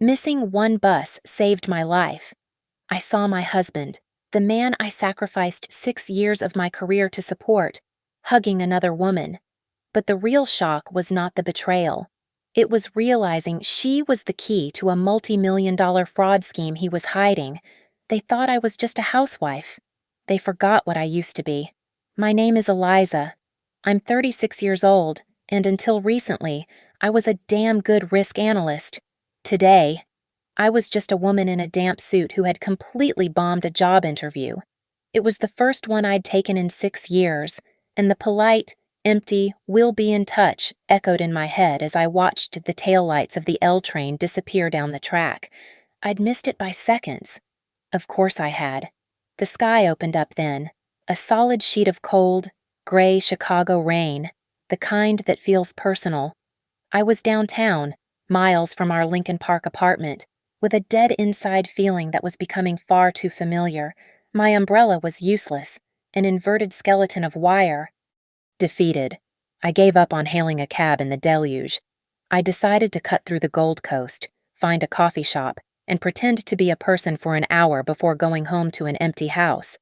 Missing one bus saved my life. I saw my husband, the man I sacrificed 6 years of my career to support, hugging another woman. But the real shock was not the betrayal. It was realizing she was the key to a multi-million-dollar fraud scheme he was hiding. They thought I was just a housewife. They forgot what I used to be. My name is Eliza. I'm 36 years old, and until recently, I was a damn good risk analyst. Today, I was just a woman in a damp suit who had completely bombed a job interview. It was the first one I'd taken in 6 years, and the polite, empty, "we'll be in touch" echoed in my head as I watched the taillights of the L train disappear down the track. I'd missed it by seconds. Of course I had. The sky opened up then, a solid sheet of cold, gray Chicago rain, the kind that feels personal. I was downtown, miles from our Lincoln Park apartment, with a dead inside feeling that was becoming far too familiar. My umbrella was useless, an inverted skeleton of wire. Defeated, I gave up on hailing a cab in the deluge. I decided to cut through the Gold Coast, find a coffee shop, and pretend to be a person for an hour before going home to an empty house.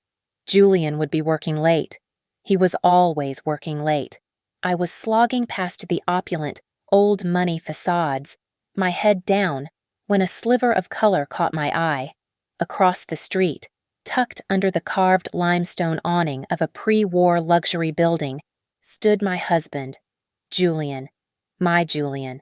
Julian would be working late. He was always working late. I was slogging past the opulent, old money facades, my head down, when a sliver of color caught my eye. Across the street, tucked under the carved limestone awning of a pre-war luxury building, stood my husband, Julian, my Julian,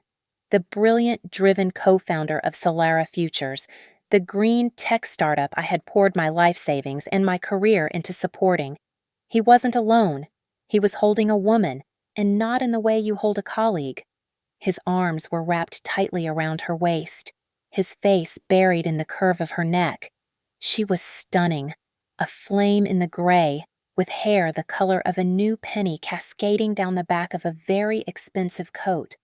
the brilliant, driven co-founder of Solara Futures, the green tech startup I had poured my life savings and my career into supporting. He wasn't alone. He was holding a woman, and not in the way you hold a colleague. His arms were wrapped tightly around her waist, his face buried in the curve of her neck. She was stunning, a flame in the gray, with hair the color of a new penny cascading down the back of a very expensive coat.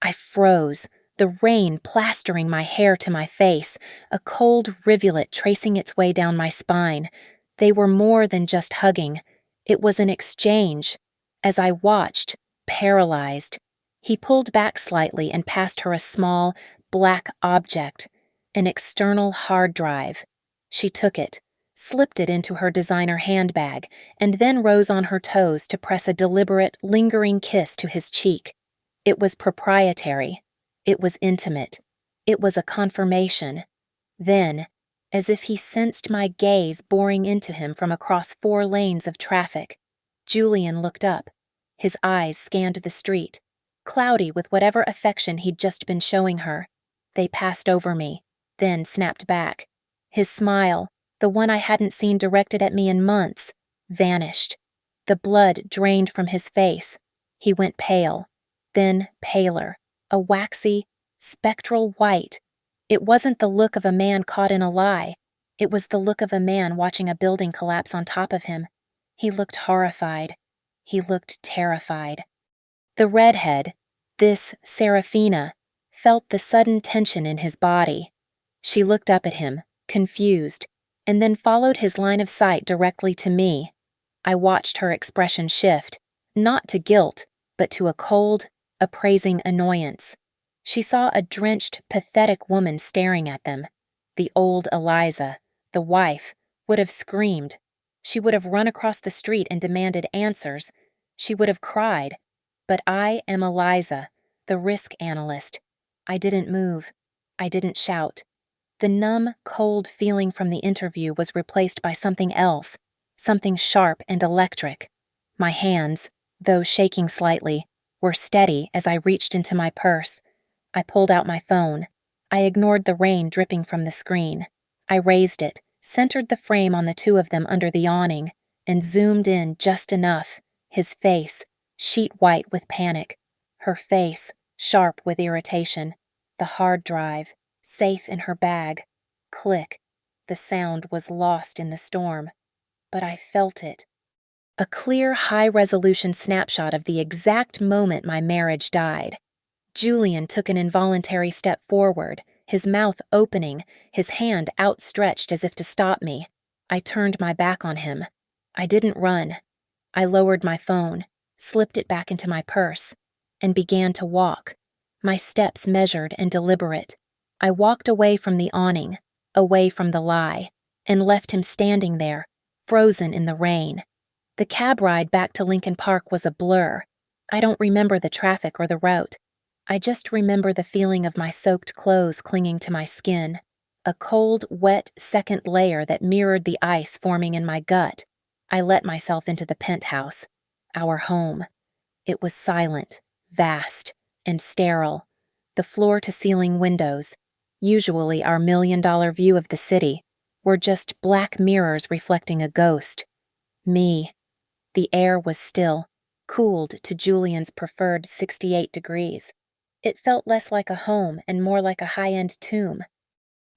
I froze, the rain plastering my hair to my face, a cold rivulet tracing its way down my spine. They were more than just hugging. It was an exchange. As I watched, paralyzed, he pulled back slightly and passed her a small, black object, an external hard drive. She took it, slipped it into her designer handbag, and then rose on her toes to press a deliberate, lingering kiss to his cheek. It was proprietary. It was intimate. It was a confirmation. Then, as if he sensed my gaze boring into him from across 4 lanes of traffic, Julian looked up. His eyes scanned the street, cloudy with whatever affection he'd just been showing her. They passed over me, then snapped back. His smile, the one I hadn't seen directed at me in months, vanished. The blood drained from his face. He went pale, then paler, a waxy, spectral white. It wasn't the look of a man caught in a lie. It was the look of a man watching a building collapse on top of him. He looked horrified. He looked terrified. The redhead, this Serafina, felt the sudden tension in his body. She looked up at him, confused, and then followed his line of sight directly to me. I watched her expression shift, not to guilt, but to a cold, appraising annoyance. She saw a drenched, pathetic woman staring at them. The old Eliza, the wife, would have screamed. She would have run across the street and demanded answers. She would have cried. But I am Eliza, the risk analyst. I didn't move. I didn't shout. The numb, cold feeling from the interview was replaced by something else, something sharp and electric. My hands, though shaking slightly, were steady as I reached into my purse. I pulled out my phone. I ignored the rain dripping from the screen. I raised it, centered the frame on the 2 of them under the awning, and zoomed in just enough, his face, sheet white with panic, her face, sharp with irritation, the hard drive, safe in her bag. Click. The sound was lost in the storm. But I felt it. A clear, high-resolution snapshot of the exact moment my marriage died. Julian took an involuntary step forward, his mouth opening, his hand outstretched as if to stop me. I turned my back on him. I didn't run. I lowered my phone, slipped it back into my purse, and began to walk, my steps measured and deliberate. I walked away from the awning, away from the lie, and left him standing there, frozen in the rain. The cab ride back to Lincoln Park was a blur. I don't remember the traffic or the route. I just remember the feeling of my soaked clothes clinging to my skin, a cold, wet second layer that mirrored the ice forming in my gut. I let myself into the penthouse, our home. It was silent, vast, and sterile. The floor-to-ceiling windows, usually our $1,000,000 view of the city, were just black mirrors reflecting a ghost. Me. The air was still, cooled to Julian's preferred 68 degrees. It felt less like a home and more like a high-end tomb.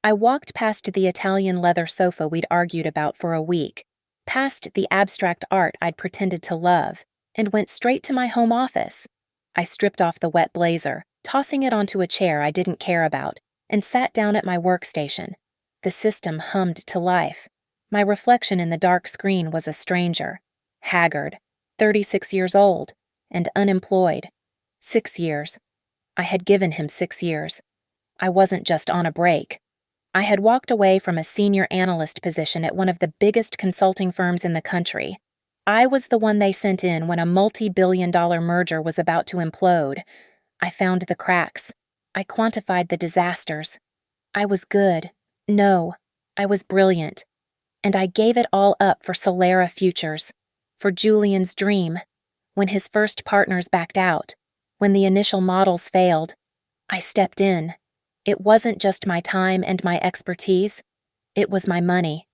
I walked past the Italian leather sofa we'd argued about for a week, past the abstract art I'd pretended to love, and went straight to my home office. I stripped off the wet blazer, tossing it onto a chair I didn't care about, and sat down at my workstation. The system hummed to life. My reflection in the dark screen was a stranger, haggard, 36 years old, and unemployed. 6 years. I had given him 6 years. I wasn't just on a break. I had walked away from a senior analyst position at one of the biggest consulting firms in the country. I was the one they sent in when a multi-billion-dollar merger was about to implode. I found the cracks. I quantified the disasters. I was good. No, I was brilliant. And I gave it all up for Solera Futures, for Julian's dream. When his first partners backed out, when the initial models failed, I stepped in. It wasn't just my time and my expertise, it was my money.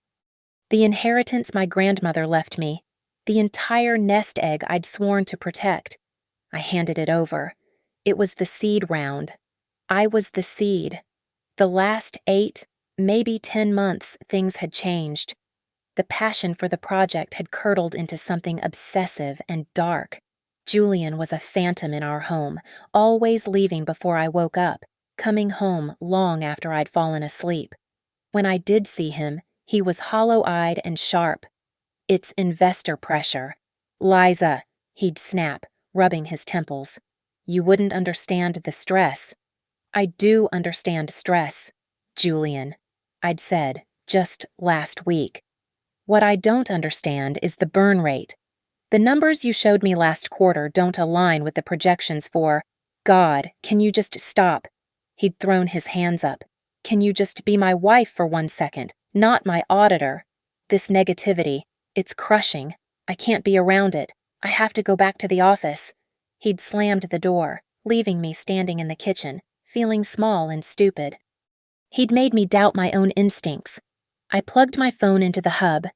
The inheritance my grandmother left me, the entire nest egg I'd sworn to protect. I handed it over. It was the seed round. I was the seed. The last 8, maybe 10 months, things had changed. The passion for the project had curdled into something obsessive and dark. Julian was a phantom in our home, always leaving before I woke up, coming home long after I'd fallen asleep. When I did see him, he was hollow-eyed and sharp. It's investor pressure. Liza, he'd snap, rubbing his temples. You wouldn't understand the stress. I do understand stress, Julian, I'd said just last week. What I don't understand is the burn rate. The numbers you showed me last quarter don't align with the projections for, God, can you just stop? He'd thrown his hands up. Can you just be my wife for 1 second, not my auditor? This negativity, it's crushing. I can't be around it. I have to go back to the office. He'd slammed the door, leaving me standing in the kitchen, feeling small and stupid. He'd made me doubt my own instincts. I plugged my phone into the hub.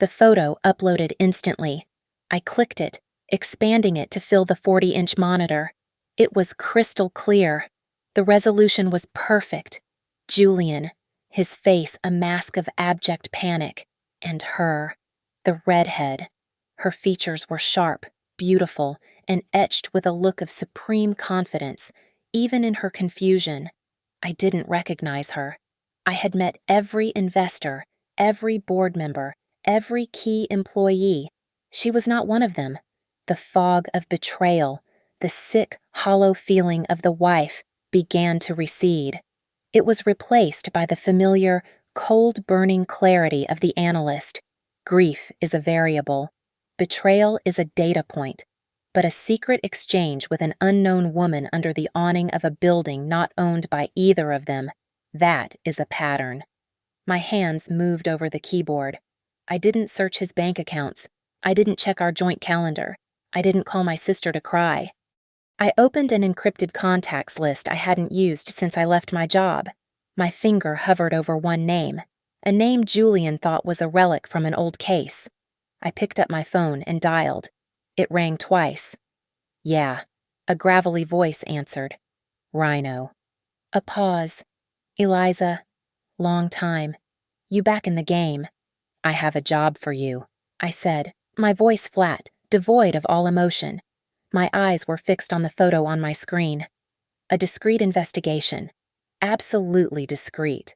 The photo uploaded instantly. I clicked it, expanding it to fill the 40-inch monitor. It was crystal clear. The resolution was perfect. Julian, his face a mask of abject panic, and her, the redhead. Her features were sharp, beautiful, and etched with a look of supreme confidence, even in her confusion. I didn't recognize her. I had met every investor, every board member, every key employee. She was not one of them. The fog of betrayal, the sick, hollow feeling of the wife, began to recede. It was replaced by the familiar, cold-burning clarity of the analyst. Grief is a variable. Betrayal is a data point. But a secret exchange with an unknown woman under the awning of a building not owned by either of them, that is a pattern. My hands moved over the keyboard. I didn't search his bank accounts. I didn't check our joint calendar. I didn't call my sister to cry. I opened an encrypted contacts list I hadn't used since I left my job. My finger hovered over one name, a name Julian thought was a relic from an old case. I picked up my phone and dialed. It rang twice. Yeah, a gravelly voice answered. Rhino. A pause. Eliza. Long time. You back in the game. I have a job for you, I said, my voice flat, devoid of all emotion. My eyes were fixed on the photo on my screen. A discreet investigation. Absolutely discreet.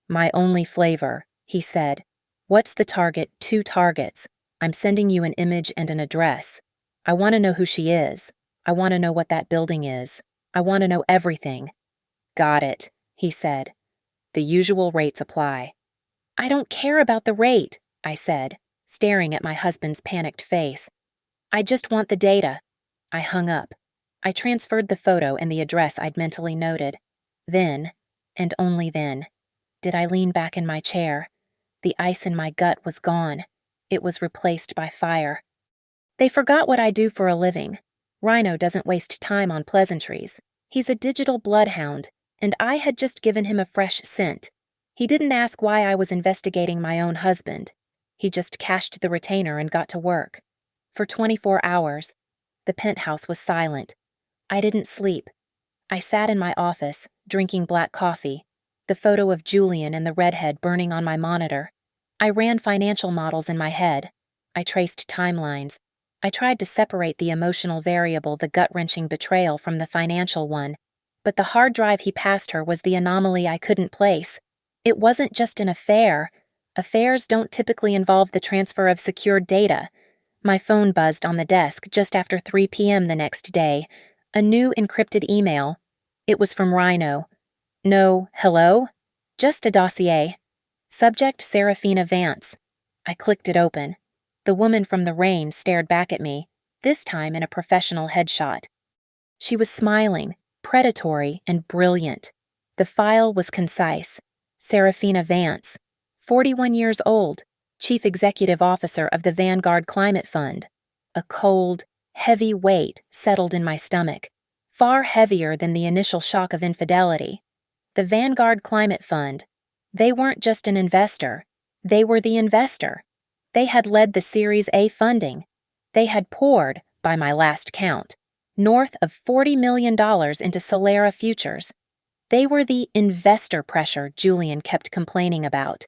My only flavor, he said. What's the target? 2 targets. I'm sending you an image and an address. I want to know who she is. I want to know what that building is. I want to know everything. Got it, he said, The usual rates apply. I don't care about the rate, I said, staring at my husband's panicked face. I just want the data. I hung up. I transferred the photo and the address I'd mentally noted. Then, and only then, did I lean back in my chair. The ice in my gut was gone. It was replaced by fire. They forgot what I do for a living. Rhino doesn't waste time on pleasantries. He's a digital bloodhound, and I had just given him a fresh scent. He didn't ask why I was investigating my own husband. He just cashed the retainer and got to work. For 24 hours, the penthouse was silent. I didn't sleep. I sat in my office, drinking black coffee, the photo of Julian and the redhead burning on my monitor. I ran financial models in my head. I traced timelines. I tried to separate the emotional variable, the gut-wrenching betrayal, from the financial one, but the hard drive he passed her was the anomaly I couldn't place. It wasn't just an affair. Affairs don't typically involve the transfer of secured data. My phone buzzed on the desk just after 3 p.m. the next day. A new encrypted email. It was from Rhino. No, hello? Just a dossier. Subject Serafina Vance. I clicked it open. The woman from the rain stared back at me, this time in a professional headshot. She was smiling, predatory, and brilliant. The file was concise. Serafina Vance, 41 years old, Chief Executive Officer of the Vanguard Climate Fund. A cold, heavy weight settled in my stomach, far heavier than the initial shock of infidelity. The Vanguard Climate Fund, they weren't just an investor, they were the investor. They had led the Series A funding. They had poured, by my last count, north of $40 million into Solera futures. They were the investor pressure Julian kept complaining about.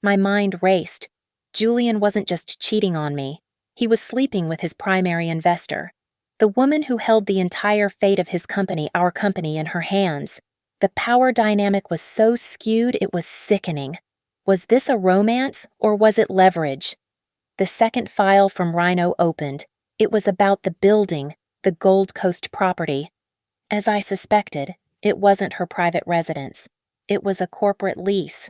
My mind raced. Julian wasn't just cheating on me. He was sleeping with his primary investor, the woman who held the entire fate of his company, our company, in her hands. The power dynamic was so skewed it was sickening. Was this a romance, or was it leverage? The second file from Rhino opened. It was about the building, the Gold Coast property. As I suspected, it wasn't her private residence. It was a corporate lease.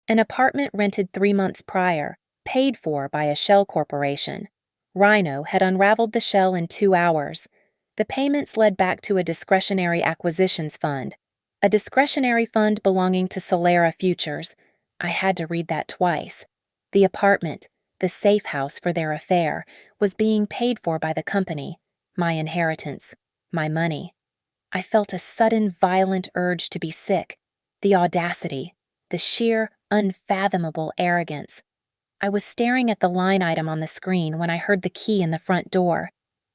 An apartment rented 3 months prior, paid for by a shell corporation. Rhino had unraveled the shell in 2 hours. The payments led back to a discretionary acquisitions fund. A discretionary fund belonging to Solera Futures. I had to read that twice. The apartment, the safe house for their affair, was being paid for by the company, my inheritance, my money. I felt a sudden violent urge to be sick, the audacity, the sheer, unfathomable arrogance. I was staring at the line item on the screen when I heard the key in the front door.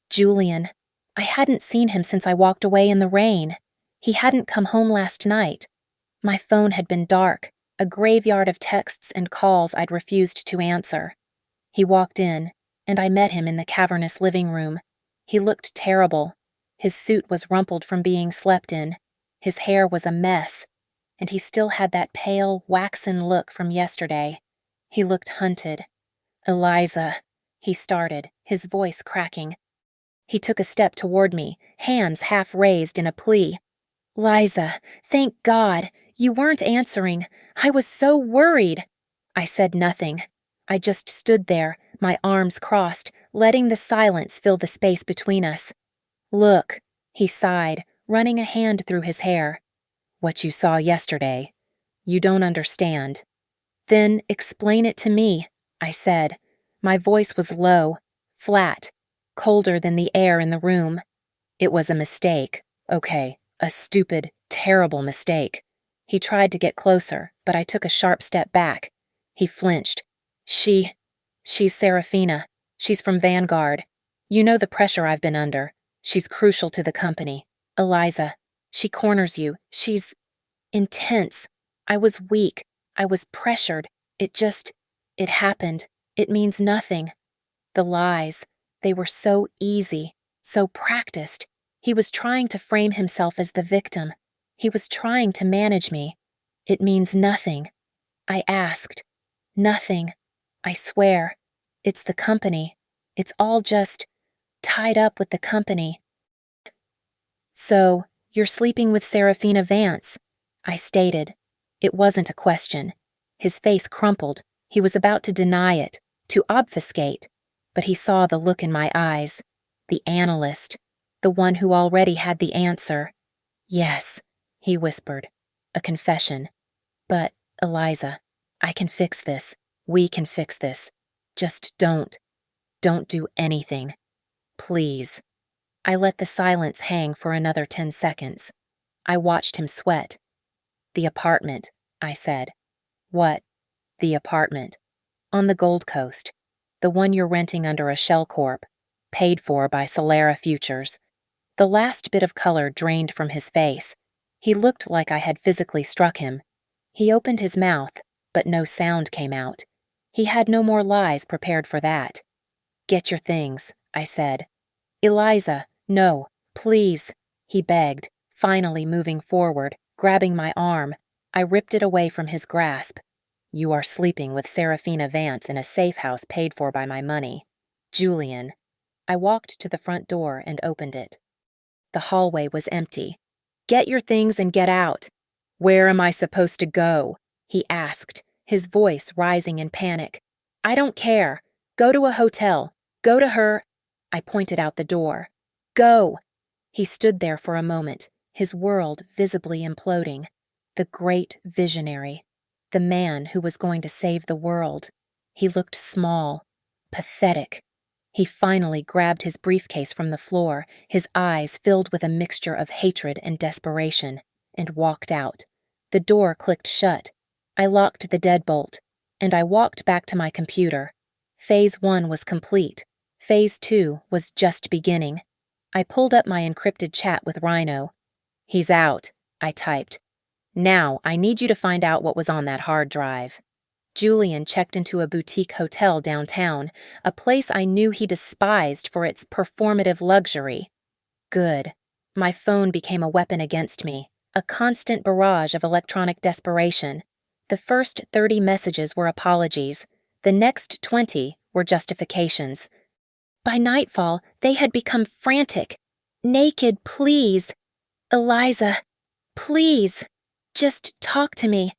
Julian. I hadn't seen him since I walked away in the rain. He hadn't come home last night. My phone had been dark, a graveyard of texts and calls I'd refused to answer. He walked in, and I met him in the cavernous living room. He looked terrible. His suit was rumpled from being slept in. His hair was a mess, and he still had that pale, waxen look from yesterday. He looked hunted. "Eliza," he started, his voice cracking. He took a step toward me, hands half raised in a plea. "Liza, thank God, you weren't answering. I was so worried." I said nothing. I just stood there, my arms crossed, letting the silence fill the space between us. "Look," he sighed, running a hand through his hair. "What you saw yesterday. You don't understand." "Then explain it to me," I said. My voice was low, flat, colder than the air in the room. "It was a mistake, okay, a stupid, terrible mistake." He tried to get closer, but I took a sharp step back. He flinched. She's Serafina. She's from Vanguard. You know the pressure I've been under. She's crucial to the company. Eliza, she corners you. She's intense. I was weak. I was pressured. It happened. It means nothing. The lies, they were so easy, so practiced. He was trying to frame himself as the victim. He was trying to manage me. It means nothing. I asked. Nothing. I swear. It's the company. It's all just tied up with the company. "So, you're sleeping with Serafina Vance," I stated. It wasn't a question. His face crumpled. He was about to deny it, to obfuscate, but he saw the look in my eyes. The analyst, the one who already had the answer. Yes, he whispered. A confession. But, Eliza, I can fix this. We can fix this. Just don't do anything. Please. I let the silence hang for another 10 seconds. I watched him sweat. The apartment, I said. What? The apartment. On the Gold Coast. The one you're renting under a shell corp, paid for by Solera Futures. The last bit of color drained from his face. He looked like I had physically struck him. He opened his mouth, but no sound came out. He had no more lies prepared for that. Get your things, I said. Eliza, no, please, he begged, finally moving forward, grabbing my arm. I ripped it away from his grasp. You are sleeping with Serafina Vance in a safe house paid for by my money. Julian. I walked to the front door and opened it. The hallway was empty. Get your things and get out. Where am I supposed to go? He asked, his voice rising in panic. I don't care. Go to a hotel. Go to her. I pointed out the door. Go. He stood there for a moment, his world visibly imploding. The great visionary. The man who was going to save the world. He looked small, pathetic. He finally grabbed his briefcase from the floor, his eyes filled with a mixture of hatred and desperation, and walked out. The door clicked shut. I locked the deadbolt, and I walked back to my computer. Phase 1 was complete. Phase 2 was just beginning. I pulled up my encrypted chat with Rhino. He's out, I typed. Now, I need you to find out what was on that hard drive. Julian checked into a boutique hotel downtown, a place I knew he despised for its performative luxury. Good. My phone became a weapon against me, a constant barrage of electronic desperation. The first 30 messages were apologies. The next 20 were justifications. By nightfall, they had become frantic. Naked, please. Eliza, please. Just talk to me.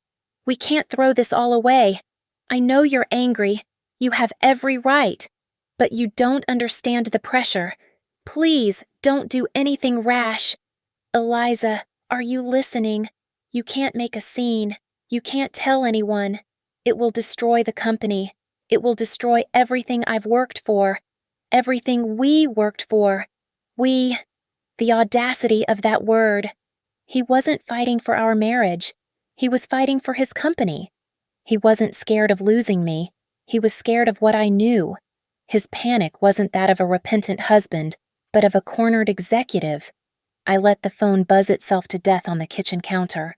We can't throw this all away. I know you're angry. You have every right. But you don't understand the pressure. Please don't do anything rash. Eliza, are you listening? You can't make a scene. You can't tell anyone. It will destroy the company. It will destroy everything I've worked for. Everything we worked for. We. The audacity of that word. He wasn't fighting for our marriage. He was fighting for his company. He wasn't scared of losing me. He was scared of what I knew. His panic wasn't that of a repentant husband, but of a cornered executive. I let the phone buzz itself to death on the kitchen counter.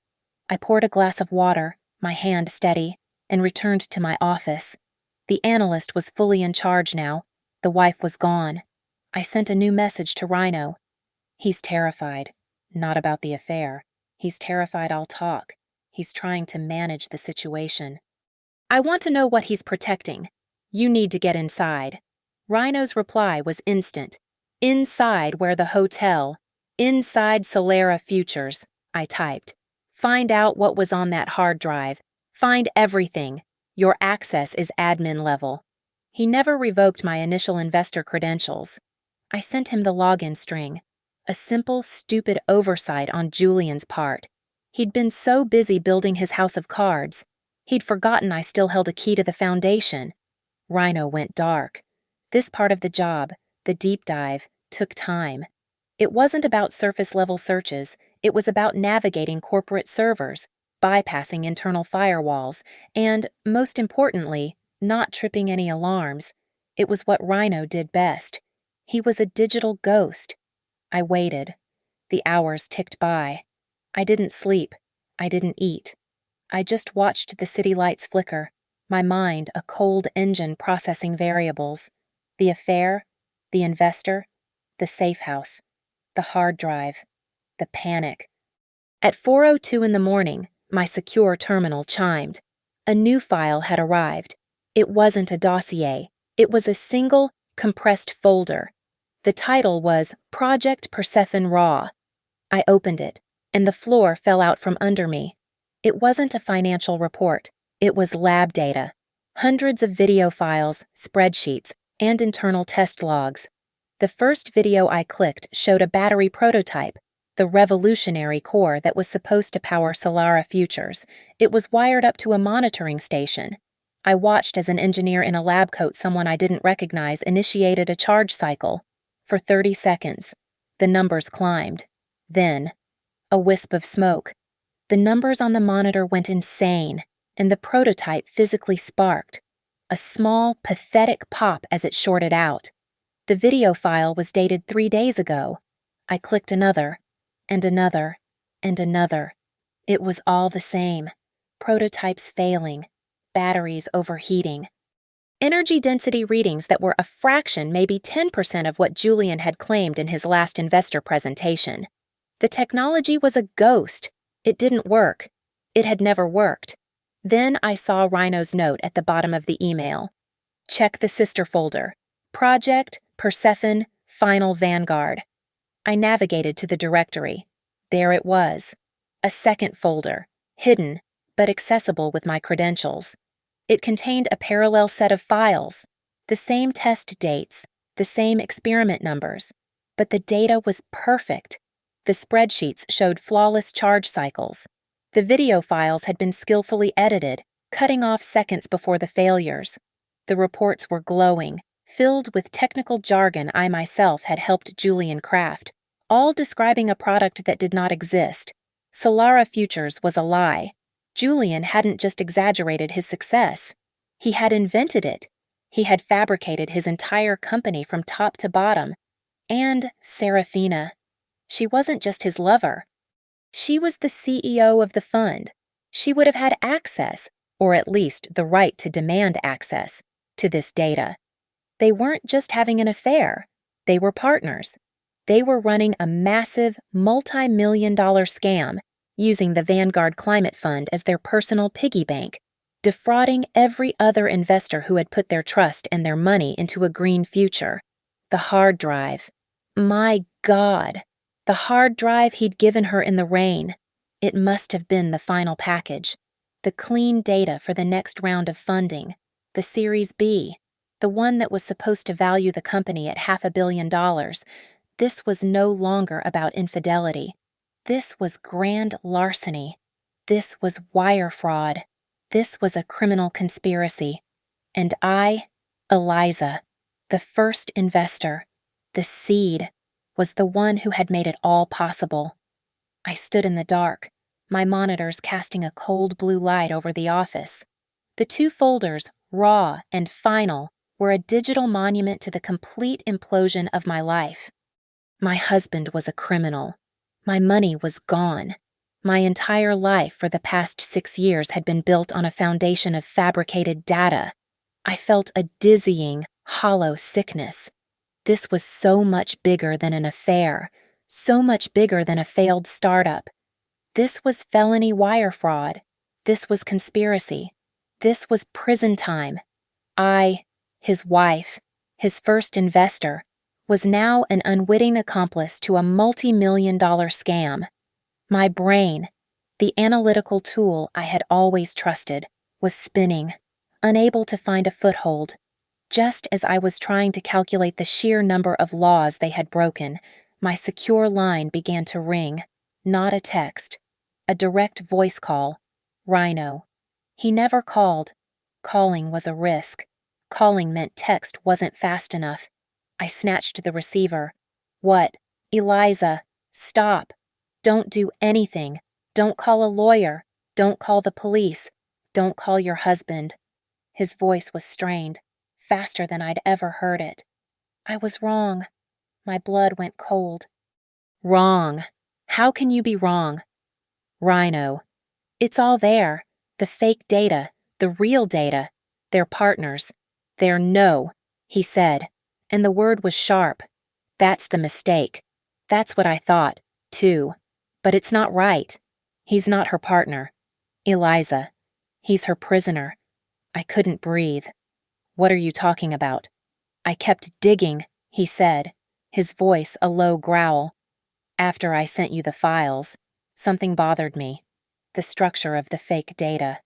I poured a glass of water, my hand steady, and returned to my office. The analyst was fully in charge now. The wife was gone. I sent a new message to Rhino. He's terrified. Not about the affair. He's terrified I'll talk. He's trying to manage the situation. I want to know what he's protecting. You need to get inside. Rhino's reply was instant. Inside where the hotel. Inside Solera Futures, I typed. Find out what was on that hard drive. Find everything. Your access is admin level. He never revoked my initial investor credentials. I sent him the login string. A simple, stupid oversight on Julian's part. He'd been so busy building his house of cards. He'd forgotten I still held a key to the foundation. Rhino went dark. This part of the job, the deep dive, took time. It wasn't about surface-level searches. It was about navigating corporate servers, bypassing internal firewalls, and, most importantly, not tripping any alarms. It was what Rhino did best. He was a digital ghost. I waited. The hours ticked by. I didn't sleep. I didn't eat. I just watched the city lights flicker, my mind a cold engine processing variables. The affair, the investor, the safe house, the hard drive, the panic. At 4:02 in the morning, my secure terminal chimed. A new file had arrived. It wasn't a dossier. It was a single, compressed folder. The title was Project Persephone Raw. I opened it, and the floor fell out from under me. It wasn't a financial report. It was lab data. Hundreds of video files, spreadsheets, and internal test logs. The first video I clicked showed a battery prototype, the revolutionary core that was supposed to power Solara Futures. It was wired up to a monitoring station. I watched as an engineer in a lab coat someone I didn't recognize initiated a charge cycle. For 30 seconds, the numbers climbed. Then, a wisp of smoke. The numbers on the monitor went insane, and the prototype physically sparked. A small, pathetic pop as it shorted out. The video file was dated 3 days ago. I clicked another, and another, and another. It was all the same. Prototypes failing. Batteries overheating. Energy density readings that were a fraction, maybe 10% of what Julian had claimed in his last investor presentation. The technology was a ghost. It didn't work. It had never worked. Then I saw Rhino's note at the bottom of the email. Check the sister folder. Project, Persephone, Final Vanguard. I navigated to the directory. There it was. A second folder, hidden, but accessible with my credentials. It contained a parallel set of files, the same test dates, the same experiment numbers, but the data was perfect. The spreadsheets showed flawless charge cycles. The video files had been skillfully edited, cutting off seconds before the failures. The reports were glowing, filled with technical jargon I myself had helped Julian craft, all describing a product that did not exist. Solara Futures was a lie. Julian hadn't just exaggerated his success. He had invented it. He had fabricated his entire company from top to bottom. And Serafina. She wasn't just his lover. She was the CEO of the fund. She would have had access, or at least the right to demand access, to this data. They weren't just having an affair. They were partners. They were running a massive, multi-million-dollar scam, using the Vanguard Climate Fund as their personal piggy bank, defrauding every other investor who had put their trust and their money into a green future. The hard drive. My God! The hard drive he'd given her in the rain. It must have been the final package. The clean data for the next round of funding. The Series B. The one that was supposed to value the company at $500 million. This was no longer about infidelity. This was grand larceny. This was wire fraud. This was a criminal conspiracy. And I, Eliza, the first investor, the seed, was the one who had made it all possible. I stood in the dark, my monitors casting a cold blue light over the office. The two folders, raw and final, were a digital monument to the complete implosion of my life. My husband was a criminal. My money was gone. My entire life for the past 6 years had been built on a foundation of fabricated data. I felt a dizzying, hollow sickness. This was so much bigger than an affair, so much bigger than a failed startup. This was felony wire fraud. This was conspiracy. This was prison time. I, his wife, his first investor, was now an unwitting accomplice to a multi-million-dollar scam. My brain, the analytical tool I had always trusted, was spinning, unable to find a foothold. Just as I was trying to calculate the sheer number of laws they had broken, my secure line began to ring. Not a text. A direct voice call. Rhino. He never called. Calling was a risk. Calling meant text wasn't fast enough. I snatched the receiver. What? Eliza, stop. Don't do anything. Don't call a lawyer. Don't call the police. Don't call your husband. His voice was strained, faster than I'd ever heard it. I was wrong. My blood went cold. Wrong. How can you be wrong? Rhino. It's all there. The fake data. The real data. They're partners. They're no, he said. And the word was sharp. That's the mistake. That's what I thought, too. But it's not right. He's not her partner. Eliza. He's her prisoner. I couldn't breathe. What are you talking about? I kept digging, he said, his voice a low growl. After I sent you the files, something bothered me. the structure of the fake data.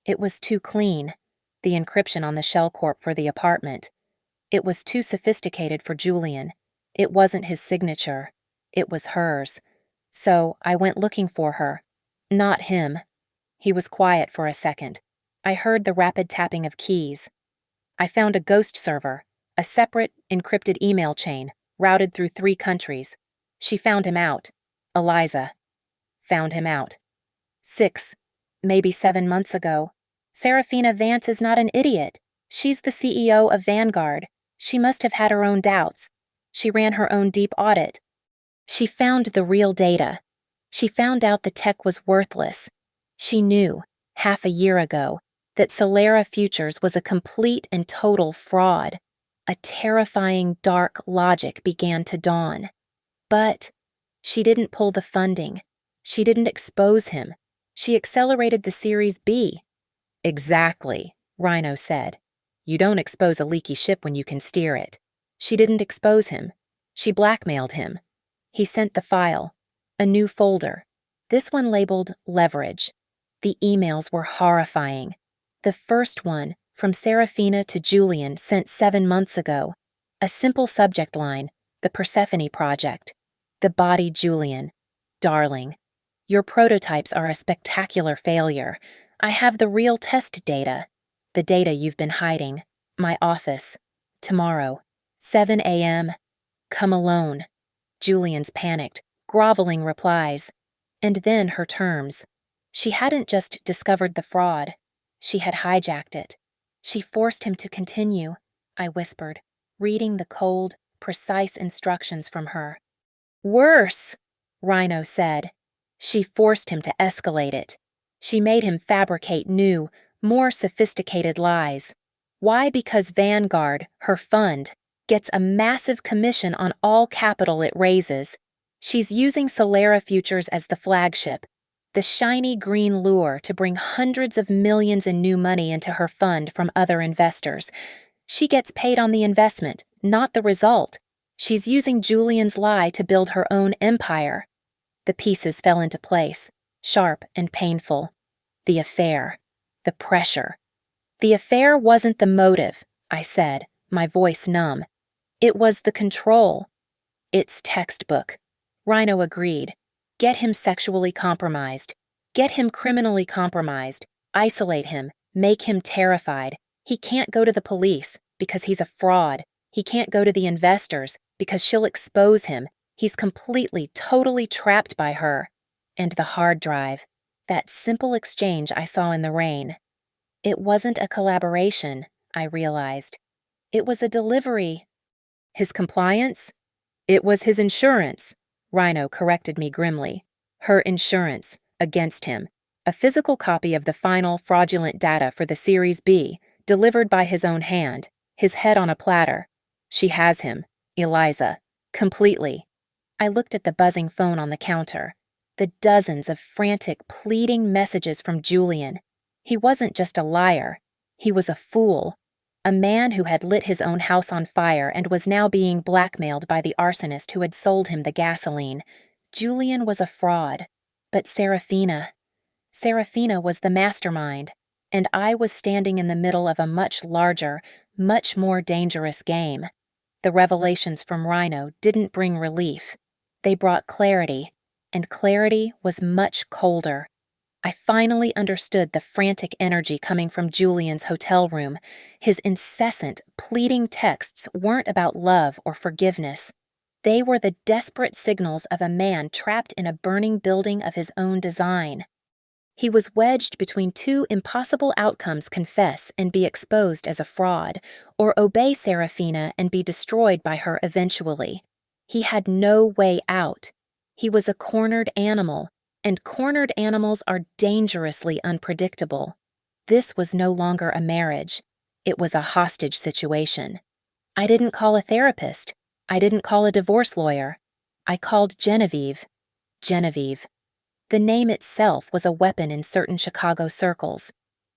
It was too clean, the encryption on the shell corp for the apartment. It was too sophisticated for Julian. It wasn't his signature. It was hers. So I went looking for her. Not him. He was quiet for a second. I heard the rapid tapping of keys. I found a ghost server, a separate, encrypted email chain, routed through 3 countries. She found him out. Eliza. Found him out. 6, maybe 7 months ago. Serafina Vance is not an idiot. She's the CEO of Vanguard. She must have had her own doubts. She ran her own deep audit. She found the real data. She found out the tech was worthless. She knew, half a year ago, that Solera Futures was a complete and total fraud. A terrifying, dark logic began to dawn. But she didn't pull the funding. She didn't expose him. She accelerated the Series B. Exactly, Rhino said. You don't expose a leaky ship when you can steer it. She didn't expose him. She blackmailed him. He sent the file, a new folder. This one labeled Leverage. The emails were horrifying. The first one, from Serafina to Julian, sent 7 months ago. A simple subject line, the Persephone Project. The body Julian. Darling, your prototypes are a spectacular failure. I have the real test data. The data you've been hiding. My office. Tomorrow. 7 a.m. Come alone. Julian's panicked, groveling replies. And then her terms. She hadn't just discovered the fraud. She had hijacked it. She forced him to continue, I whispered, reading the cold, precise instructions from her. Worse, Rhino said. She forced him to escalate it. She made him fabricate new, more sophisticated lies. Why? Because Vanguard, her fund, gets a massive commission on all capital it raises. She's using Solera Futures as the flagship, the shiny green lure to bring hundreds of millions in new money into her fund from other investors. She gets paid on the investment, not the result. She's using Julian's lie to build her own empire. The pieces fell into place, sharp and painful. The affair. The pressure. The affair wasn't the motive, I said, my voice numb. It was the control. It's textbook. Rhino agreed. Get him sexually compromised. Get him criminally compromised. Isolate him. Make him terrified. He can't go to the police because he's a fraud. He can't go to the investors because she'll expose him. He's completely, totally trapped by her. And the hard drive. That simple exchange I saw in the rain. It wasn't a collaboration, I realized. It was a delivery. His compliance? It was his insurance, Rhino corrected me grimly. Her insurance, against him. A physical copy of the final fraudulent data for the Series B, delivered by his own hand, his head on a platter. She has him, Eliza, completely. I looked at the buzzing phone on the counter. The dozens of frantic, pleading messages from Julian. He wasn't just a liar. He was a fool. A man who had lit his own house on fire and was now being blackmailed by the arsonist who had sold him the gasoline. Julian was a fraud. But Serafina was the mastermind, and I was standing in the middle of a much larger, much more dangerous game. The revelations from Rhino didn't bring relief. They brought clarity, and clarity was much colder. I finally understood the frantic energy coming from Julian's hotel room. His incessant, pleading texts weren't about love or forgiveness. They were the desperate signals of a man trapped in a burning building of his own design. He was wedged between 2 impossible outcomes: confess and be exposed as a fraud, or obey Serafina and be destroyed by her eventually. He had no way out. He was a cornered animal, and cornered animals are dangerously unpredictable. This was no longer a marriage. It was a hostage situation. I didn't call a therapist. I didn't call a divorce lawyer. I called Genevieve. Genevieve. The name itself was a weapon in certain Chicago circles.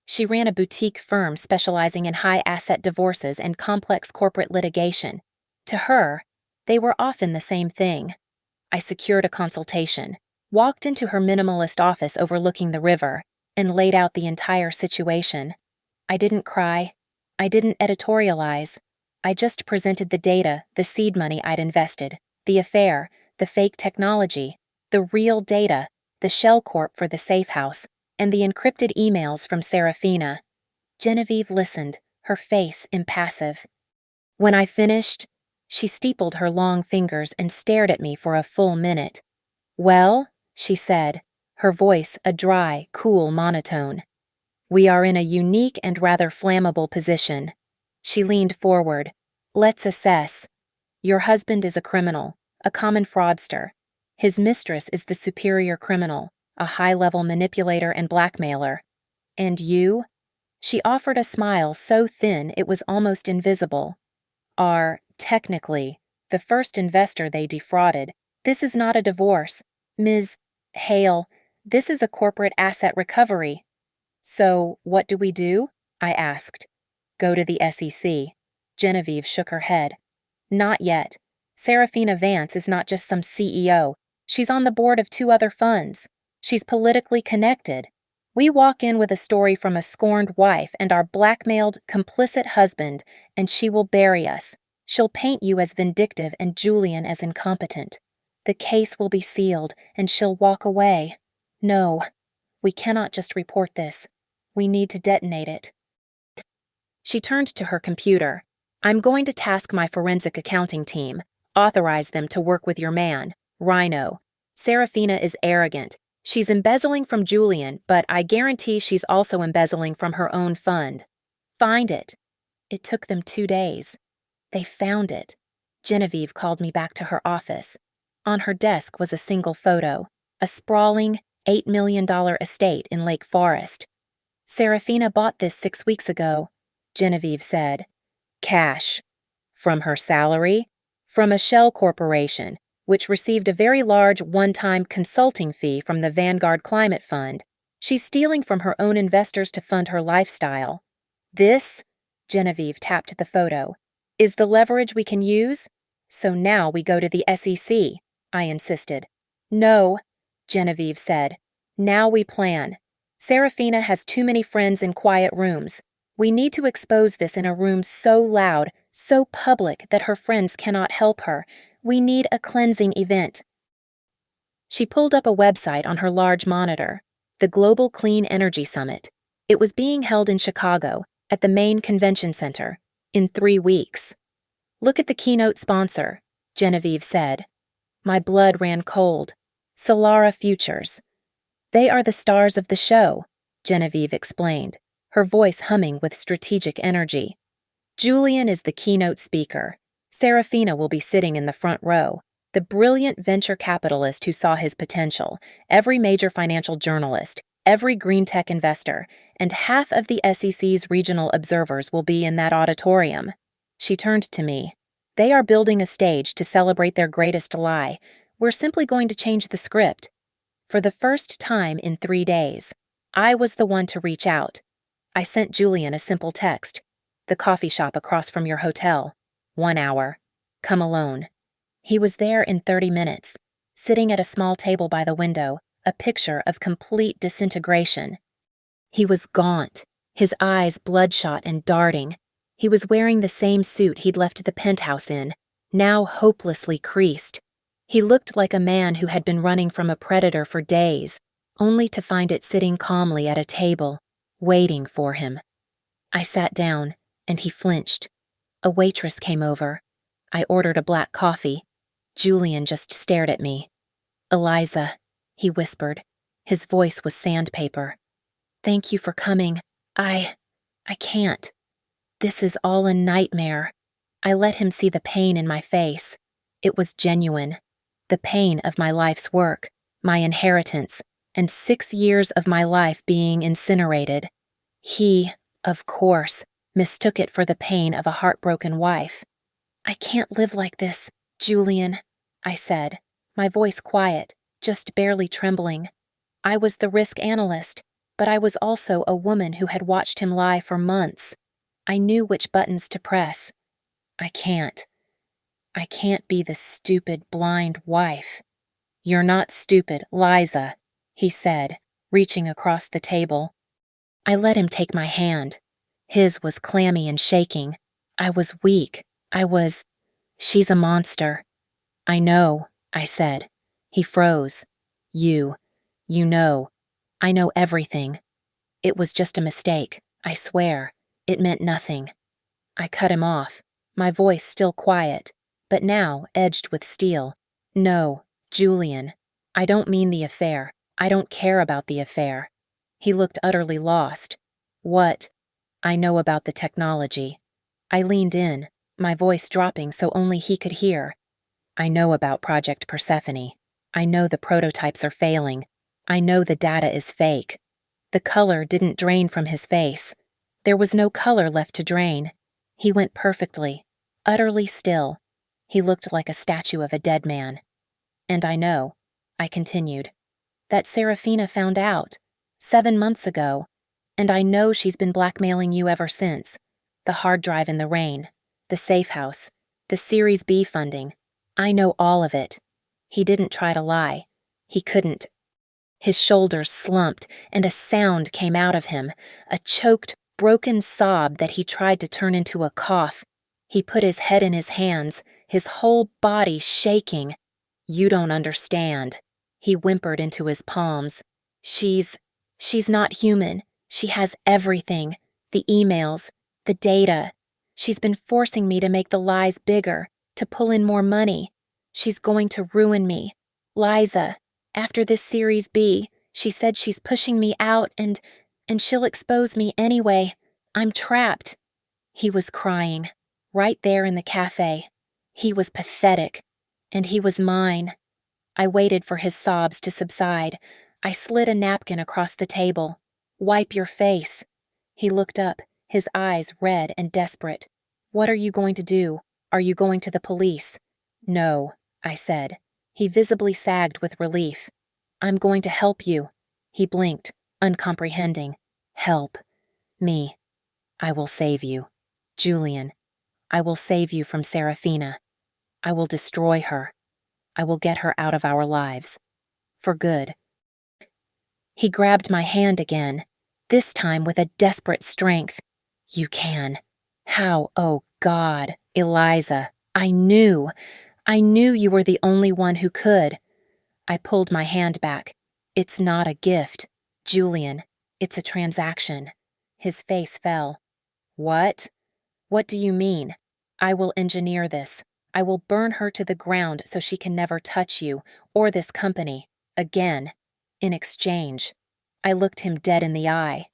She ran a boutique firm specializing in high-asset divorces and complex corporate litigation. To her, they were often the same thing. I secured a consultation. walked into her minimalist office overlooking the river, and laid out the entire situation. I didn't cry. I didn't editorialize. I just presented the data, the seed money I'd invested, the affair, the fake technology, the real data, the shell corp for the safe house, and the encrypted emails from Serafina. Genevieve listened, her face impassive. When I finished, she steepled her long fingers and stared at me for a full minute. "Well," she said, her voice a dry, cool monotone. "We are in a unique and rather flammable position." She leaned forward. "Let's assess. Your husband is a criminal, a common fraudster. His mistress is the superior criminal, a high-level manipulator and blackmailer. And you?" She offered a smile so thin it was almost invisible. "Are, technically, the first investor they defrauded. This is not a divorce. Ms. Hale, this is a corporate asset recovery." "So, what do we do?" I asked. "Go to the SEC. Genevieve shook her head. "Not yet. Serafina Vance is not just some CEO. She's on the board of 2 other funds. She's politically connected. We walk in with a story from a scorned wife and our blackmailed, complicit husband, and she will bury us. She'll paint you as vindictive and Julian as incompetent. The case will be sealed, and she'll walk away. No, we cannot just report this. We need to detonate it." She turned to her computer. "I'm going to task my forensic accounting team. Authorize them to work with your man, Rhino. Serafina is arrogant. She's embezzling from Julian, but I guarantee she's also embezzling from her own fund. Find it." It took them 2 days. They found it. Genevieve called me back to her office. On her desk was a single photo, a sprawling, $8 million estate in Lake Forest. "Serafina bought this 6 weeks ago," Genevieve said. "Cash. From her salary? From a shell corporation, which received a very large one-time consulting fee from the Vanguard Climate Fund. She's stealing from her own investors to fund her lifestyle. This," Genevieve tapped the photo, "is the leverage we can use? So now we go to the SEC," I insisted. "No," Genevieve said. "Now we plan. Serafina has too many friends in quiet rooms. We need to expose this in a room so loud, so public that her friends cannot help her. We need a cleansing event." She pulled up a website on her large monitor, the Global Clean Energy Summit. It was being held in Chicago, at the main convention center, in 3 weeks. "Look at the keynote sponsor," Genevieve said. My blood ran cold. Solara Futures. "They are the stars of the show," Genevieve explained, her voice humming with strategic energy. "Julian is the keynote speaker. Serafina will be sitting in the front row, the brilliant venture capitalist who saw his potential, every major financial journalist, every green tech investor, and half of the SEC's regional observers will be in that auditorium." She turned to me. "They are building a stage to celebrate their greatest lie. We're simply going to change the script." For the first time in 3 days, I was the one to reach out. I sent Julian a simple text. "The coffee shop across from your hotel. 1 hour. Come alone." He was there in 30 minutes, sitting at a small table by the window, a picture of complete disintegration. He was gaunt, his eyes bloodshot and darting. He was wearing the same suit he'd left the penthouse in, now hopelessly creased. He looked like a man who had been running from a predator for days, only to find it sitting calmly at a table, waiting for him. I sat down, and he flinched. A waitress came over. I ordered a black coffee. Julian just stared at me. "Eliza," he whispered. His voice was sandpaper. "Thank you for coming. I can't. This is all a nightmare." I let him see the pain in my face. It was genuine. The pain of my life's work, my inheritance, and 6 years of my life being incinerated. He, of course, mistook it for the pain of a heartbroken wife. "I can't live like this, Julian," I said, my voice quiet, just barely trembling. I was the risk analyst, but I was also a woman who had watched him lie for months. I knew which buttons to press. I can't be the stupid, blind wife." You're not stupid, Liza, he said, reaching across the table. I let him take my hand. His was clammy and shaking. I was weak. She's a monster. I know, I said. He froze. You know. I know everything. It was just a mistake, I swear. It meant nothing. I cut him off, my voice still quiet, but now edged with steel. No, Julian. I don't mean the affair. I don't care about the affair. He looked utterly lost. What? I know about the technology. I leaned in, my voice dropping so only he could hear. I know about Project Persephone. I know the prototypes are failing. I know the data is fake. The color didn't drain from his face. There was no color left to drain. He went perfectly, utterly still. He looked like a statue of a dead man. And I know, I continued, that Serafina found out 7 months ago, and I know she's been blackmailing you ever since. The hard drive in the rain, the safe house, the Series B funding. I know all of it. He didn't try to lie. He couldn't. His shoulders slumped, and a sound came out of him, a choked, broken sob that he tried to turn into a cough. He put his head in his hands, his whole body shaking. You don't understand. He whimpered into his palms. She's not human. She has everything. The emails, the data. She's been forcing me to make the lies bigger, to pull in more money. She's going to ruin me. Liza, after this Series B, she said she's pushing me out and she'll expose me anyway. I'm trapped. He was crying, right there in the cafe. He was pathetic, and he was mine. I waited for his sobs to subside. I slid a napkin across the table. Wipe your face. He looked up, his eyes red and desperate. What are you going to do? Are you going to the police? No, I said. He visibly sagged with relief. I'm going to help you. He blinked, uncomprehending. Help. Me. I will save you. Julian. I will save you from Serafina. I will destroy her. I will get her out of our lives. For good. He grabbed my hand again, this time with a desperate strength. You can. How, oh God, Eliza, I knew you were the only one who could. I pulled my hand back. It's not a gift, Julian. It's a transaction. His face fell. What? What do you mean? I will engineer this. I will burn her to the ground so she can never touch you or this company again. In exchange, I looked him dead in the eye.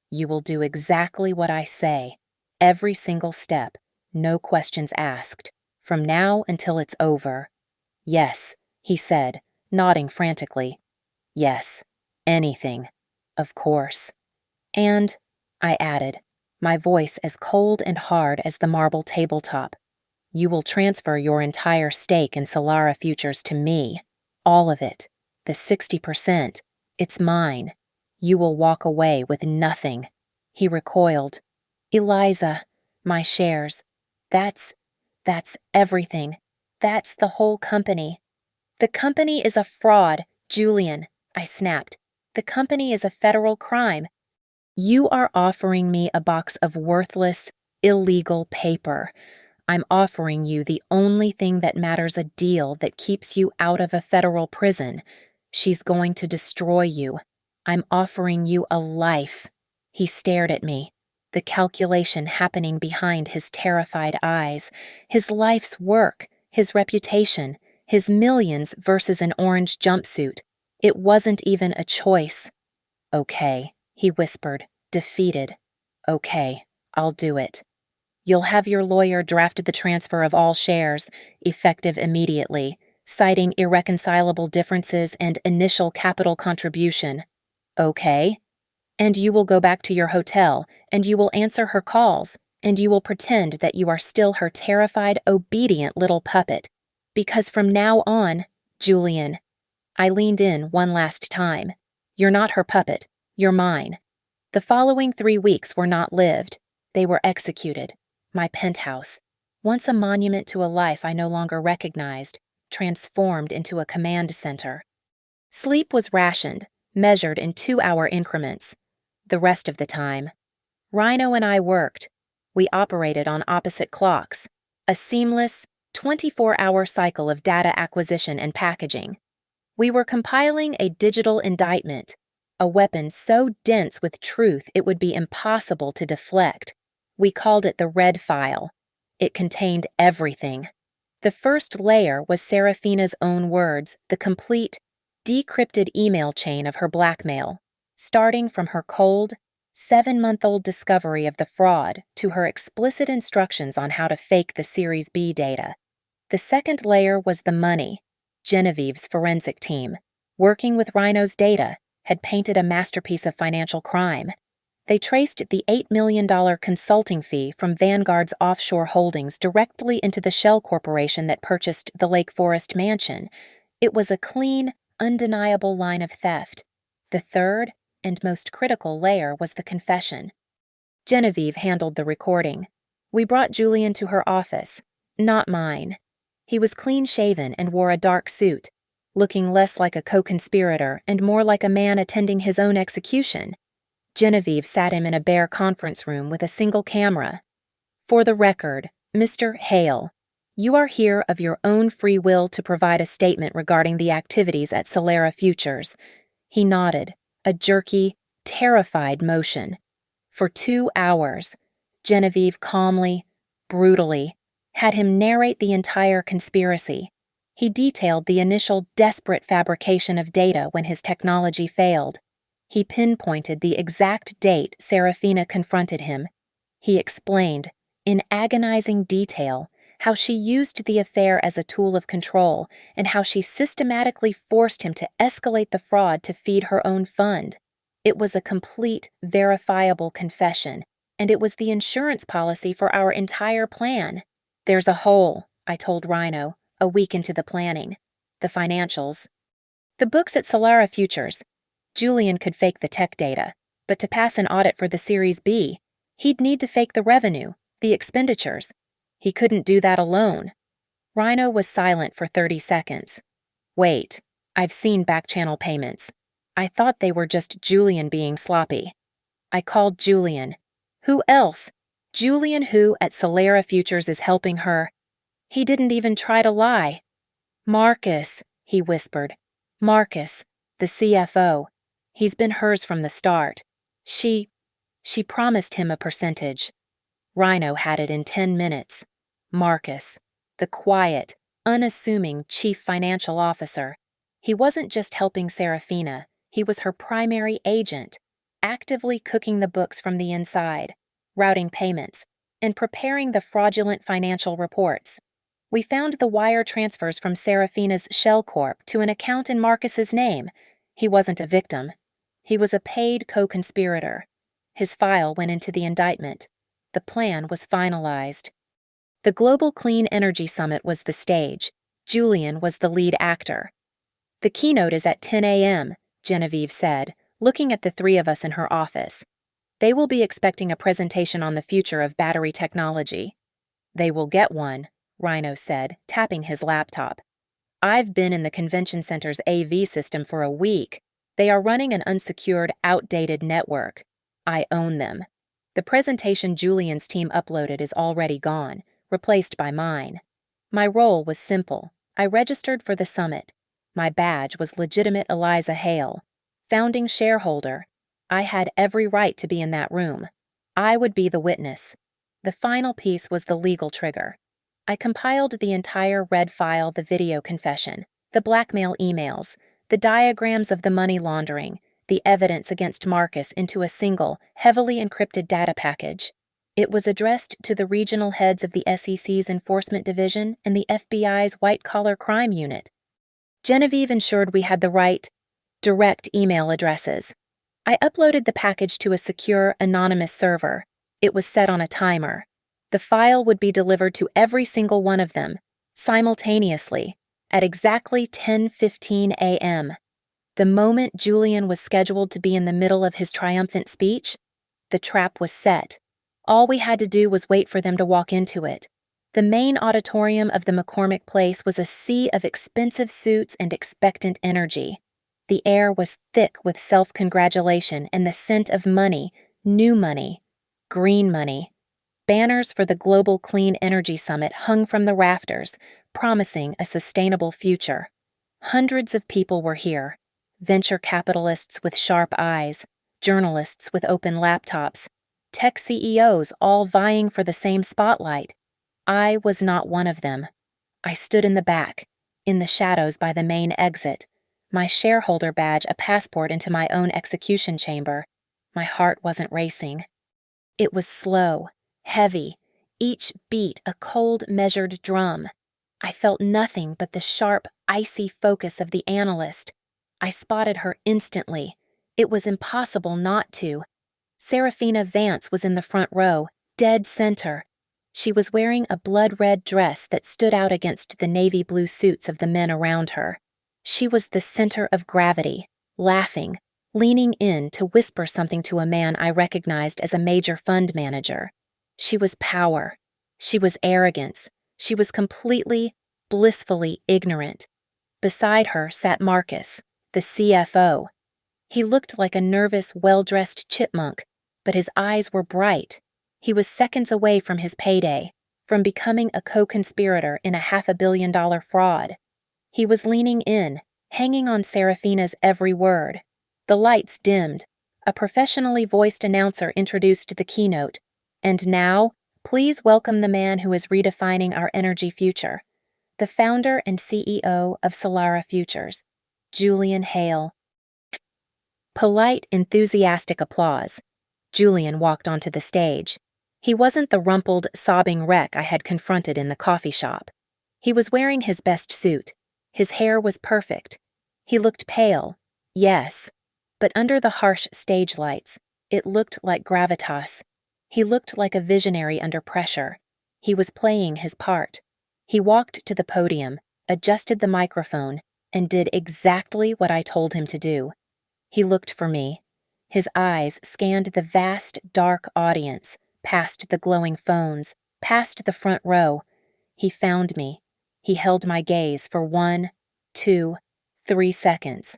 You will do exactly what I say. Every single step. No questions asked. From now until it's over. Yes, he said, nodding frantically. Yes, anything. Of course. And, I added, my voice as cold and hard as the marble tabletop, you will transfer your entire stake in Solara Futures to me. All of it. The 60%. It's mine. You will walk away with nothing. He recoiled. Eliza, my shares. That's everything. That's the whole company. The company is a fraud, Julian, I snapped. The company is a federal crime. You are offering me a box of worthless, illegal paper. I'm offering you the only thing that matters, a deal that keeps you out of a federal prison. She's going to destroy you. I'm offering you a life. He stared at me, the calculation happening behind his terrified eyes. His life's work, his reputation, his millions versus an orange jumpsuit. It wasn't even a choice. Okay, he whispered, defeated. Okay, I'll do it. You'll have your lawyer draft the transfer of all shares, effective immediately, citing irreconcilable differences and initial capital contribution. Okay? And you will go back to your hotel, and you will answer her calls, and you will pretend that you are still her terrified, obedient little puppet. Because from now on, Julian, I leaned in one last time. You're not her puppet. You're mine. The following 3 weeks were not lived. They were executed. My penthouse, once a monument to a life I no longer recognized, transformed into a command center. Sleep was rationed, measured in 2-hour increments. The rest of the time, Rhino and I worked. We operated on opposite clocks, a seamless, 24-hour cycle of data acquisition and packaging. We were compiling a digital indictment, a weapon so dense with truth it would be impossible to deflect. We called it the Red File. It contained everything. The first layer was Serafina's own words, the complete, decrypted email chain of her blackmail, starting from her cold, 7-month-old discovery of the fraud to her explicit instructions on how to fake the Series B data. The second layer was the money. Genevieve's forensic team, working with Rhino's data, had painted a masterpiece of financial crime. They traced the $8 million consulting fee from Vanguard's offshore holdings directly into the shell corporation that purchased the Lake Forest mansion. It was a clean, undeniable line of theft. The third and most critical layer was the confession. Genevieve handled the recording. We brought Julian to her office, not mine. He was clean-shaven and wore a dark suit, looking less like a co-conspirator and more like a man attending his own execution. Genevieve sat him in a bare conference room with a single camera. "For the record, Mr. Hale, you are here of your own free will to provide a statement regarding the activities at Solera Futures." He nodded, a jerky, terrified motion. For 2 hours, Genevieve calmly, brutally, had him narrate the entire conspiracy. He detailed the initial desperate fabrication of data when his technology failed. He pinpointed the exact date Serafina confronted him. He explained, in agonizing detail, how she used the affair as a tool of control and how she systematically forced him to escalate the fraud to feed her own fund. It was a complete, verifiable confession, and it was the insurance policy for our entire plan. "There's a hole," I told Rhino, a week into the planning. "The financials. The books at Solera Futures. Julian could fake the tech data, but to pass an audit for the Series B, he'd need to fake the revenue, the expenditures. He couldn't do that alone." Rhino was silent for 30 seconds. "Wait, I've seen back-channel payments. I thought they were just Julian being sloppy." I called Julian. "Who else? Julian who at Solera Futures is helping her." He didn't even try to lie. "Marcus," he whispered. "Marcus, the CFO. He's been hers from the start. She promised him a percentage." Rhino had it in 10 minutes. Marcus, the quiet, unassuming chief financial officer. He wasn't just helping Serafina, he was her primary agent, actively cooking the books from the inside, routing payments, and preparing the fraudulent financial reports. We found the wire transfers from Serafina's Shell Corp to an account in Marcus's name. He wasn't a victim. He was a paid co-conspirator. His file went into the indictment. The plan was finalized. The Global Clean Energy Summit was the stage. Julian was the lead actor. "The keynote is at 10 a.m., Genevieve said, looking at the three of us in her office. "They will be expecting a presentation on the future of battery technology." "They will get one," Rhino said, tapping his laptop. "I've been in the convention center's AV system for a week. They are running an unsecured, outdated network. I own them. The presentation Julian's team uploaded is already gone, replaced by mine. My role was simple. I registered for the summit. My badge was legitimate Eliza Hale, founding shareholder. I had every right to be in that room. I would be the witness. The final piece was the legal trigger. I compiled the entire red file, the video confession, the blackmail emails, the diagrams of the money laundering, the evidence against Marcus into a single, heavily encrypted data package. It was addressed to the regional heads of the SEC's Enforcement Division and the FBI's White-Collar Crime Unit. Genevieve ensured we had the right, direct email addresses. I uploaded the package to a secure, anonymous server. It was set on a timer. The file would be delivered to every single one of them, simultaneously, at exactly 10:15 a.m. The moment Julian was scheduled to be in the middle of his triumphant speech, the trap was set. All we had to do was wait for them to walk into it. The main auditorium of the McCormick Place was a sea of expensive suits and expectant energy. The air was thick with self-congratulation and the scent of money, new money, green money. Banners for the Global Clean Energy Summit hung from the rafters, promising a sustainable future. Hundreds of people were here, venture capitalists with sharp eyes, journalists with open laptops, tech CEOs all vying for the same spotlight. I was not one of them. I stood in the back, in the shadows by the main exit, my shareholder badge a passport into my own execution chamber. My heart wasn't racing. It was slow, heavy, each beat a cold, measured drum. I felt nothing but the sharp, icy focus of the analyst. I spotted her instantly. It was impossible not to. Serafina Vance was in the front row, dead center. She was wearing a blood-red dress that stood out against the navy blue suits of the men around her. She was the center of gravity, laughing, leaning in to whisper something to a man I recognized as a major fund manager. She was power. She was arrogance. She was completely, blissfully ignorant. Beside her sat Marcus, the CFO. He looked like a nervous, well-dressed chipmunk, but his eyes were bright. He was seconds away from his payday, from becoming a co-conspirator in a $500 million fraud. He was leaning in, hanging on Serafina's every word. The lights dimmed. A professionally voiced announcer introduced the keynote. And now, please welcome the man who is redefining our energy future, the founder and CEO of Solara Futures, Julian Hale. Polite, enthusiastic applause. Julian walked onto the stage. He wasn't the rumpled, sobbing wreck I had confronted in the coffee shop. He was wearing his best suit. His hair was perfect. He looked pale, yes, but under the harsh stage lights, it looked like gravitas. He looked like a visionary under pressure. He was playing his part. He walked to the podium, adjusted the microphone, and did exactly what I told him to do. He looked for me. His eyes scanned the vast, dark audience, past the glowing phones, past the front row. He found me. He held my gaze for 1, 2, 3 seconds.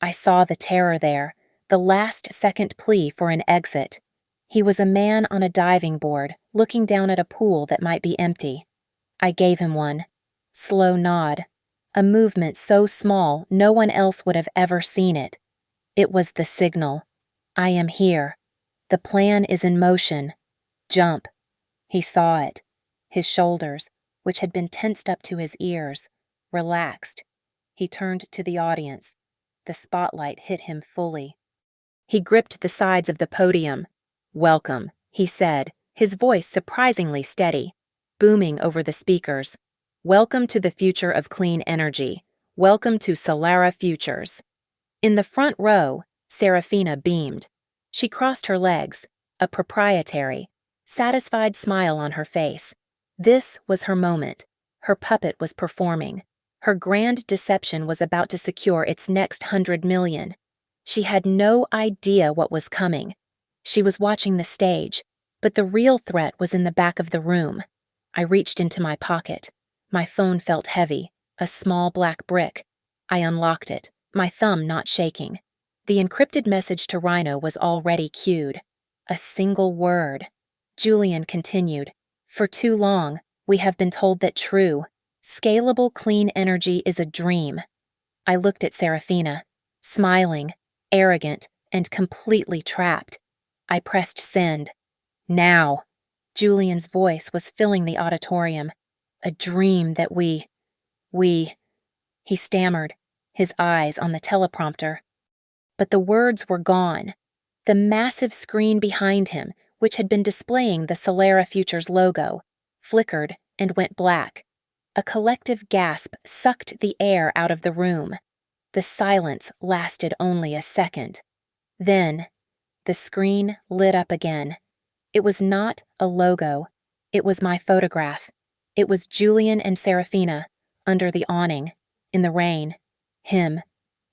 I saw the terror there, the last-second plea for an exit. He was a man on a diving board, looking down at a pool that might be empty. I gave him one. Slow nod. A movement so small no one else would have ever seen it. It was the signal. I am here. The plan is in motion. Jump. He saw it. His shoulders, which had been tensed up to his ears, relaxed. He turned to the audience. The spotlight hit him fully. He gripped the sides of the podium. "Welcome," he said, his voice surprisingly steady, booming over the speakers. "Welcome to the future of clean energy. Welcome to Solara Futures." In the front row, Serafina beamed. She crossed her legs, a proprietary, satisfied smile on her face. This was her moment. Her puppet was performing. Her grand deception was about to secure its next 100 million. She had no idea what was coming. She was watching the stage, but the real threat was in the back of the room. I reached into my pocket. My phone felt heavy, a small black brick. I unlocked it, my thumb not shaking. The encrypted message to Rhino was already queued. A single word. Julian continued, "For too long, we have been told that true, scalable clean energy is a dream." I looked at Serafina, smiling, arrogant, and completely trapped. I pressed send. "Now." Julian's voice was filling the auditorium. "A dream that we... He stammered, his eyes on the teleprompter. But the words were gone. The massive screen behind him, which had been displaying the Solara Futures logo, flickered and went black. A collective gasp sucked the air out of the room. The silence lasted only a second. Then, the screen lit up again. It was not a logo. It was my photograph. It was Julian and Serafina, under the awning, in the rain. Him,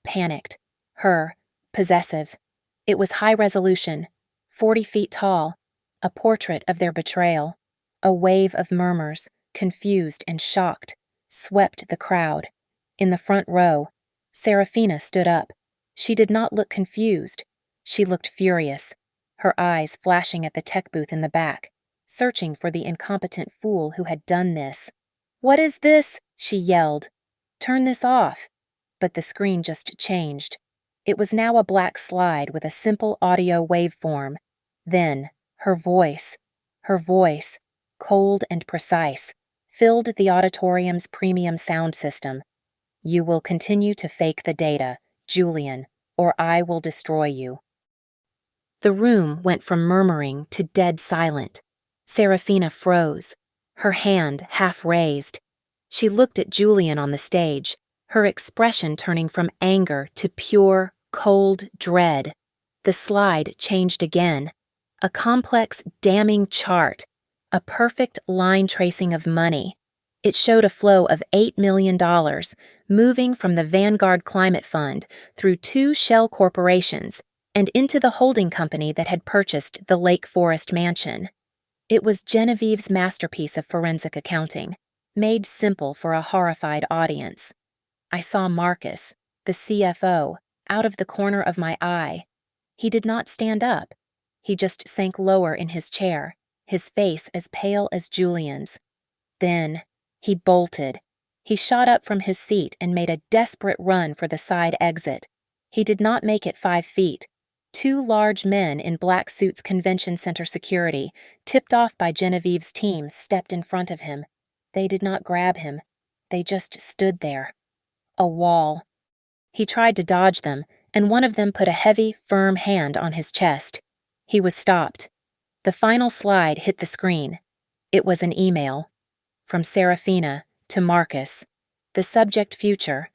panicked. Her, possessive. It was high resolution, 40 feet tall, a portrait of their betrayal. A wave of murmurs, confused and shocked, swept the crowd. In the front row, Serafina stood up. She did not look confused. She looked furious, her eyes flashing at the tech booth in the back, searching for the incompetent fool who had done this. "What is this?" she yelled. "Turn this off." But the screen just changed. It was now a black slide with a simple audio waveform. Then, her voice, cold and precise, filled the auditorium's premium sound system. "You will continue to fake the data, Julian, or I will destroy you." The room went from murmuring to dead silent. Serafina froze, her hand half raised. She looked at Julian on the stage, her expression turning from anger to pure, cold dread. The slide changed again. A complex, damning chart, a perfect line tracing of money. It showed a flow of $8 million moving from the Vanguard Climate Fund through 2 shell corporations and into the holding company that had purchased the Lake Forest mansion. It was Genevieve's masterpiece of forensic accounting, made simple for a horrified audience. I saw Marcus, the CFO, out of the corner of my eye. He did not stand up. He just sank lower in his chair, his face as pale as Julian's. Then, he bolted. He shot up from his seat and made a desperate run for the side exit. He did not make it 5 feet. 2 large men in black suits convention center security, tipped off by Genevieve's team, stepped in front of him. They did not grab him. They just stood there. A wall. He tried to dodge them, and one of them put a heavy, firm hand on his chest. He was stopped. The final slide hit the screen. It was an email. From Serafina to Marcus. The subject future.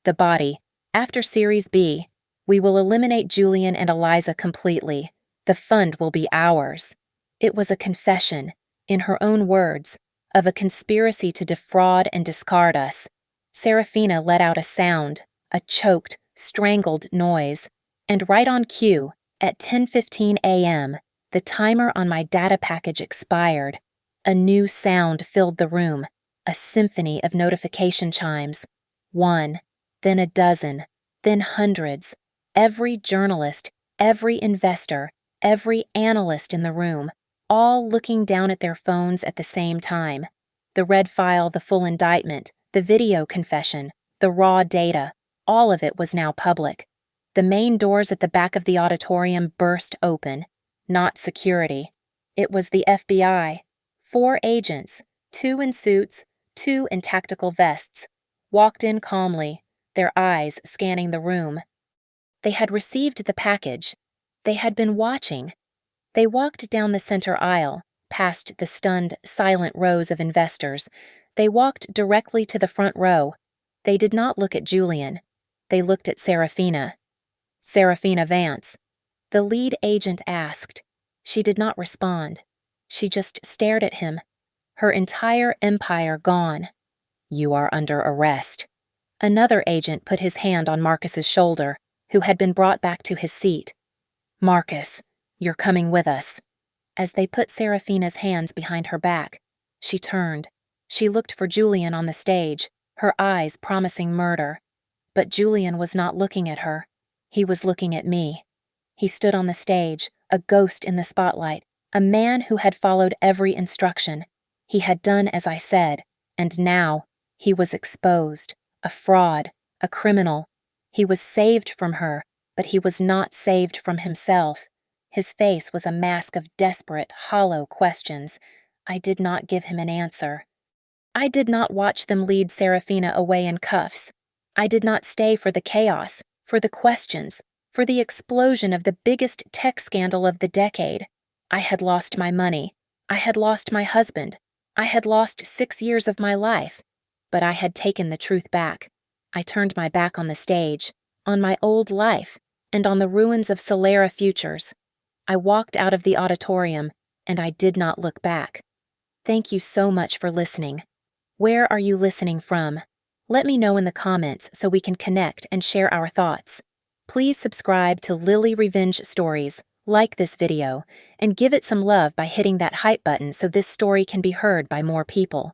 The body. After Series B, we will eliminate Julian and Eliza completely. The fund will be ours. It was a confession, in her own words, of a conspiracy to defraud and discard us. Serafina let out a sound, a choked, strangled noise, and right on cue, at 10:15 a.m., the timer on my data package expired. A new sound filled the room, a symphony of notification chimes. 1, then a dozen, then hundreds. Every journalist, every investor, every analyst in the room, all looking down at their phones at the same time. The red file, the full indictment, the video confession, the raw data, all of it was now public. The main doors at the back of the auditorium burst open. Not security. It was the FBI. 4 agents, 2 in suits, 2 in tactical vests, walked in calmly, their eyes scanning the room. They had received the package. They had been watching. They walked down the center aisle, past the stunned, silent rows of investors. They walked directly to the front row. They did not look at Julian. They looked at Serafina. Serafina Vance. The lead agent asked. She did not respond. She just stared at him. Her entire empire gone. "You are under arrest." Another agent put his hand on Marcus's shoulder, who had been brought back to his seat. "Marcus, you're coming with us." As they put Serafina's hands behind her back, she turned. She looked for Julian on the stage, her eyes promising murder. But Julian was not looking at her. He was looking at me. He stood on the stage, a ghost in the spotlight, a man who had followed every instruction. He had done as I said, and now he was exposed, a fraud, a criminal. He was saved from her, but he was not saved from himself. His face was a mask of desperate, hollow questions. I did not give him an answer. I did not watch them lead Serafina away in cuffs. I did not stay for the chaos, for the questions, for the explosion of the biggest tech scandal of the decade. I had lost my money. I had lost my husband. I had lost 6 years of my life. But I had taken the truth back. I turned my back on the stage, on my old life, and on the ruins of Solera Futures. I walked out of the auditorium, and I did not look back. Thank you so much for listening. Where are you listening from? Let me know in the comments so we can connect and share our thoughts. Please subscribe to Lily Revenge Stories, like this video, and give it some love by hitting that hype button so this story can be heard by more people.